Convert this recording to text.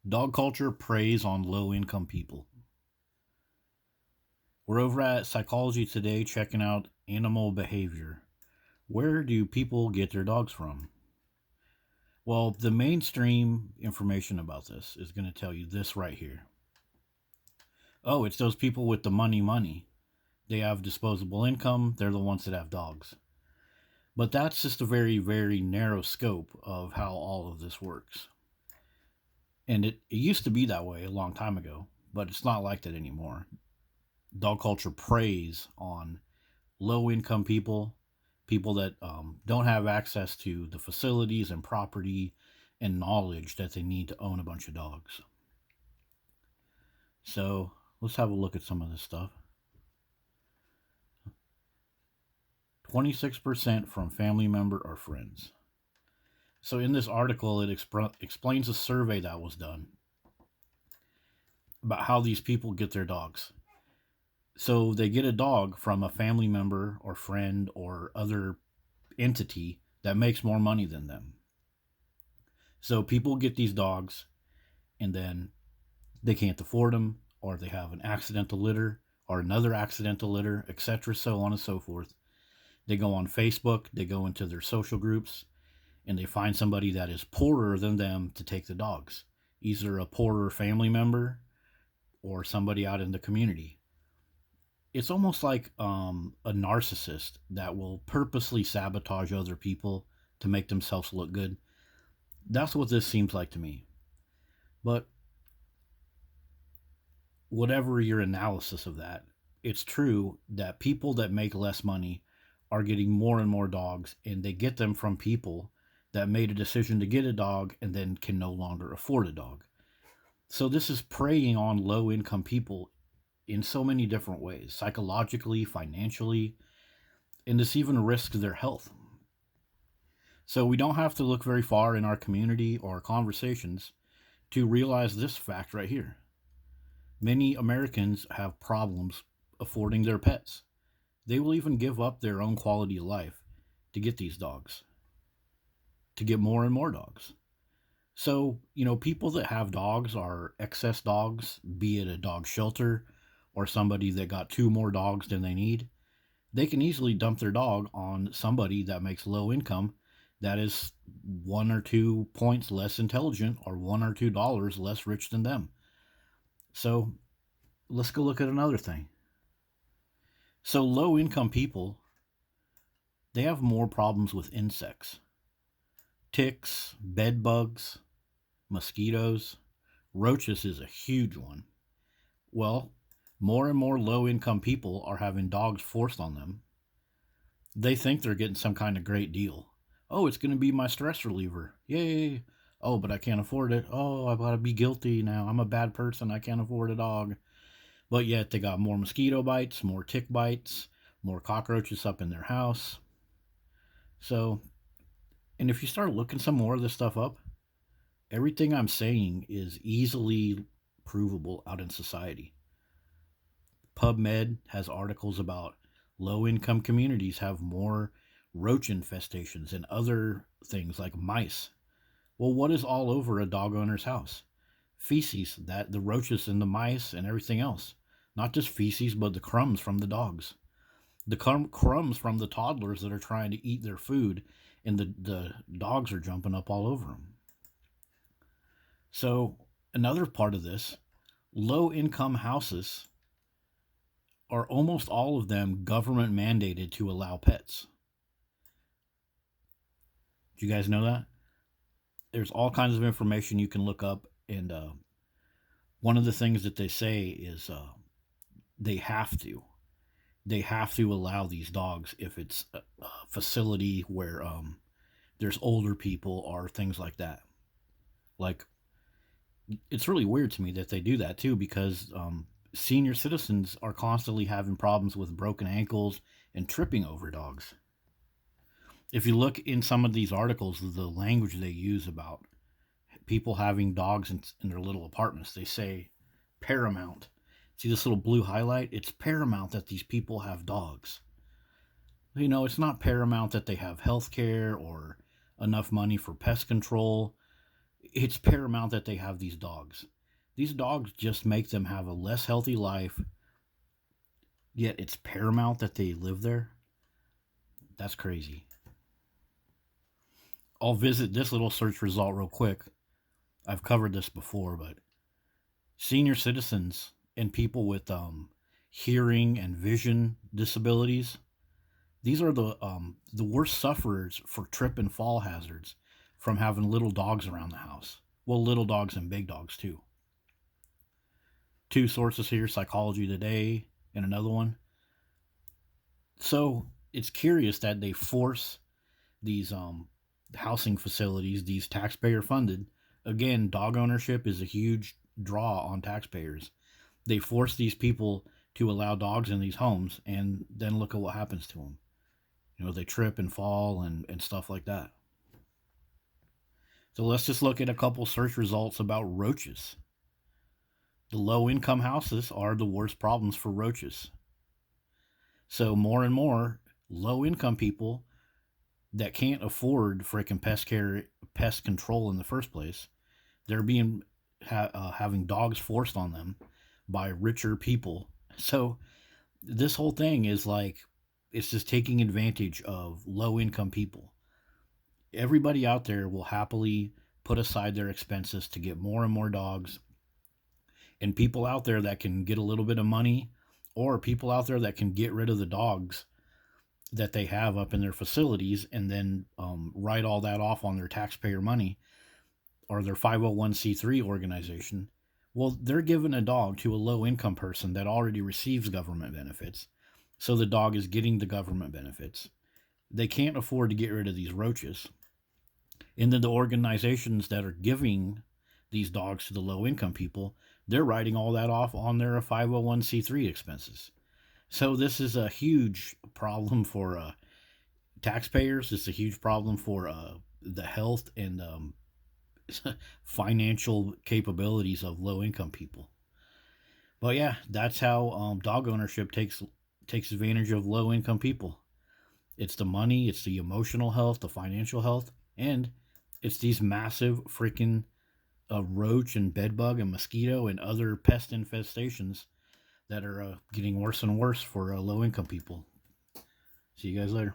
Dog culture preys on low income people. We're over at Psychology Today checking out animal behavior. Where do people get their dogs from? Well, the mainstream information about this is going to tell you this right here. Oh, it's those people with the money. They have disposable income. They're the ones that have dogs. But that's just a very, very narrow scope of how all of this works. And it used to be that way a long time ago, but it's not like that anymore. Dog culture preys on low income people, people that don't have access to the facilities and property and knowledge that they need to own a bunch of dogs. So let's have a look at some of this stuff. 26% from family member or friends. So in this article, it explains a survey that was done about how these people get their dogs. So they get a dog from a family member or friend or other entity that makes more money than them. So people get these dogs and then they can't afford them, or they have an accidental litter or another accidental litter, etc., so on and so forth. They go on Facebook, they go into their social groups, and they find somebody that is poorer than them to take the dogs. Either a poorer family member or somebody out in the community. It's almost like a narcissist that will purposely sabotage other people to make themselves look good. That's what this seems like to me. But whatever your analysis of that, it's true that people that make less money are getting more and more dogs, and they get them from people that made a decision to get a dog and then can no longer afford a dog. So this is preying on low income people in so many different ways, psychologically, financially, and this even risks their health. So we don't have to look very far in our community or conversations to realize this fact right here. Many Americans have problems affording their pets. They will even give up their own quality of life to get these dogs, to get more and more dogs. So, people that have dogs are excess dogs, be it a dog shelter or somebody that got two more dogs than they need. They can easily dump their dog on somebody that makes low income that is 1 or 2 points less intelligent or $1 or $2 less rich than them. So let's go look at another thing. So low income people, they have more problems with insects. Ticks, bed bugs, mosquitoes, roaches is a huge one. Well, more and more low income people are having dogs forced on them. They think they're getting some kind of great deal. Oh, it's going to be my stress reliever. Yay. Oh, but I can't afford it. Oh, I gotta be guilty now. I'm a bad person. I can't afford a dog. But yet they got more mosquito bites, more tick bites, more cockroaches up in their house. So, and if you start looking some more of this stuff up, everything I'm saying is easily provable out in society. PubMed has articles about low income communities have more roach infestations and other things like mice. Well, what is all over a dog owner's house? Feces, that the roaches and the mice and everything else. Not just feces, but the crumbs from the dogs. The crumbs from the toddlers that are trying to eat their food, and the dogs are jumping up all over them. So, another part of this, low income houses are almost all of them government mandated to allow pets. Do you guys know that? There's all kinds of information you can look up, and one of the things that they say is they have to. They have to allow these dogs if it's a facility where there's older people or things like that. Like, it's really weird to me that they do that too, because senior citizens are constantly having problems with broken ankles and tripping over dogs. If you look in some of these articles, the language they use about people having dogs in their little apartments, they say paramount. See this little blue highlight? It's paramount that these people have dogs. It's not paramount that they have health care or enough money for pest control. it's paramount that they have these dogs. These dogs just make them have a less healthy life, yet it's paramount that they live there. That's crazy. I'll visit this little search result real quick. I've covered this before, but senior citizens and people with hearing and vision disabilities, these are the worst sufferers for trip and fall hazards from having little dogs around the house. Well, little dogs and big dogs too. Two sources here: Psychology Today and another one. So it's curious that they force these housing facilities, these taxpayer funded. Again, dog ownership is a huge draw on taxpayers. They force these people to allow dogs in these homes, and then look at what happens to them. They trip and fall and stuff like that. So let's just look at a couple search results about roaches. The low income houses are the worst problems for roaches. So more and more low income people that can't afford freaking pest control in the first place, they're being having dogs forced on them by richer people. So this whole thing is like, it's just taking advantage of low income people. Everybody out there will happily put aside their expenses to get more and more dogs, and people out there that can get a little bit of money, or people out there that can get rid of the dogs that they have up in their facilities and then write all that off on their taxpayer money or their 501c3 organization. Well, they're giving a dog to a low income person that already receives government benefits. So the dog is getting the government benefits. They can't afford to get rid of these roaches. And then the organizations that are giving these dogs to the low income people, they're writing all that off on their 501c3 expenses. So this is a huge problem for taxpayers. It's a huge problem for the health and financial capabilities of low income people. But yeah, that's how dog ownership takes advantage of low income people. It's the money, it's the emotional health, the financial health, and it's these massive freaking roach and bedbug and mosquito and other pest infestations that are getting worse and worse for low income people. See you guys later.